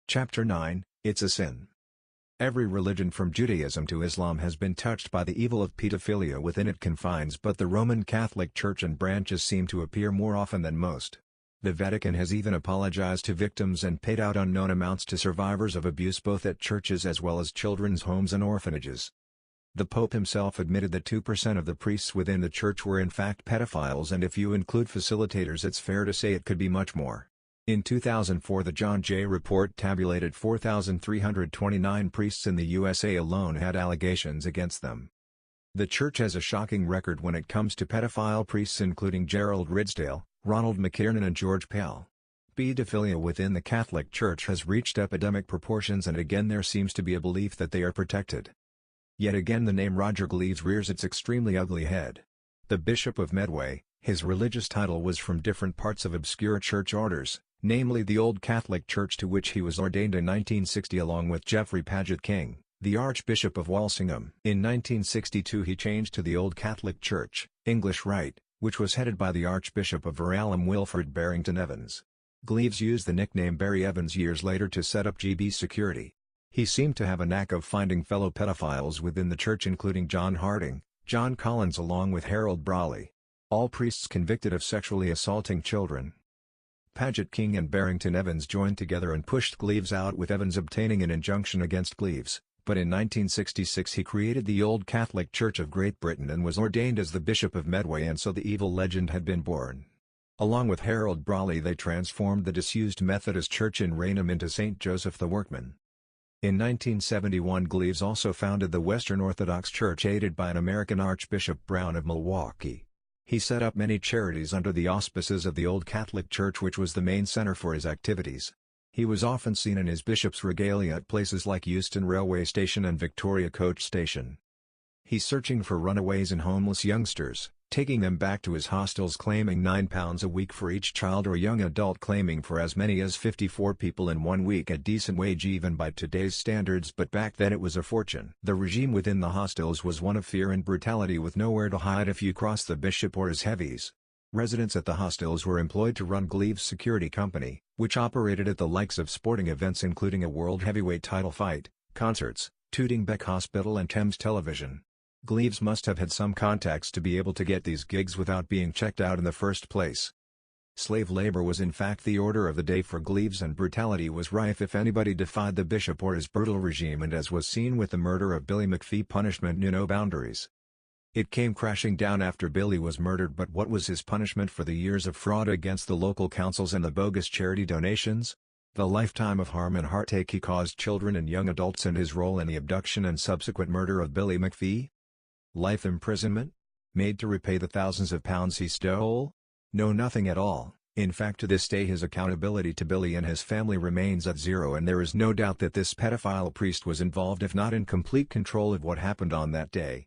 Chapter 9, It's a Sin. Every religion from Judaism to Islam has been touched by the evil of pedophilia within its confines, but the Roman Catholic Church and branches seem to appear more often than most. The Vatican has even apologized to victims and paid out unknown amounts to survivors of abuse both at churches as well as children's homes and orphanages. The Pope himself admitted that 2% of the priests within the church were in fact pedophiles, and if you include facilitators it's fair to say it could be much more. In 2004, the John Jay report tabulated 4,329 priests in the USA alone had allegations against them. The church has a shocking record when it comes to pedophile priests, including Gerald Ridsdale, Ronald McKiernan and George Pell. Pedophilia within the Catholic Church has reached epidemic proportions, and again there seems to be a belief that they are protected. Yet again the name Roger Gleaves rears its extremely ugly head. The Bishop of Medway, his religious title was from different parts of obscure church orders, namely the Old Catholic Church, to which he was ordained in 1960 along with Geoffrey Paget King, the Archbishop of Walsingham. In 1962 he changed to the Old Catholic Church, English Rite, which was headed by the Archbishop of Verulam Wilfrid Barrington Evans. Gleaves used the nickname Barry Evans years later to set up GB Security. He seemed to have a knack of finding fellow pedophiles within the church, including John Harding, John Collins along with Harold Brawley. All priests convicted of sexually assaulting children. Paget King and Barrington Evans joined together and pushed Gleaves out, with Evans obtaining an injunction against Gleaves, but in 1966 he created the Old Catholic Church of Great Britain and was ordained as the Bishop of Medway, and so the evil legend had been born. Along with Harold Brawley they transformed the disused Methodist Church in Raynham into St. Joseph the Workman. In 1971 Gleaves also founded the Western Orthodox Church, aided by an American Archbishop Brown of Milwaukee. He set up many charities under the auspices of the Old Catholic Church, which was the main center for his activities. He was often seen in his bishop's regalia at places like Euston Railway Station and Victoria Coach Station. He's searching for runaways and homeless youngsters, taking them back to his hostels, claiming £9 a week for each child or young adult, claiming for as many as 54 people in 1 week, a decent wage even by today's standards, but back then it was a fortune. The regime within the hostels was one of fear and brutality, with nowhere to hide if you crossed the bishop or his heavies. Residents at the hostels were employed to run Gleaves' security company, which operated at the likes of sporting events including a world heavyweight title fight, concerts, Tooting Bec Hospital and Thames Television. Gleaves must have had some contacts to be able to get these gigs without being checked out in the first place. Slave labor was in fact the order of the day for Gleaves, and brutality was rife if anybody defied the bishop or his brutal regime, and as was seen with the murder of Billy McPhee, punishment knew no boundaries. It came crashing down after Billy was murdered, but what was his punishment for the years of fraud against the local councils and the bogus charity donations? The lifetime of harm and heartache he caused children and young adults, and his role in the abduction and subsequent murder of Billy McPhee? Life imprisonment? Made to repay the thousands of pounds he stole? No, nothing at all. In fact, to this day his accountability to Billy and his family remains at zero, and there is no doubt that this pedophile priest was involved, if not in complete control of what happened on that day.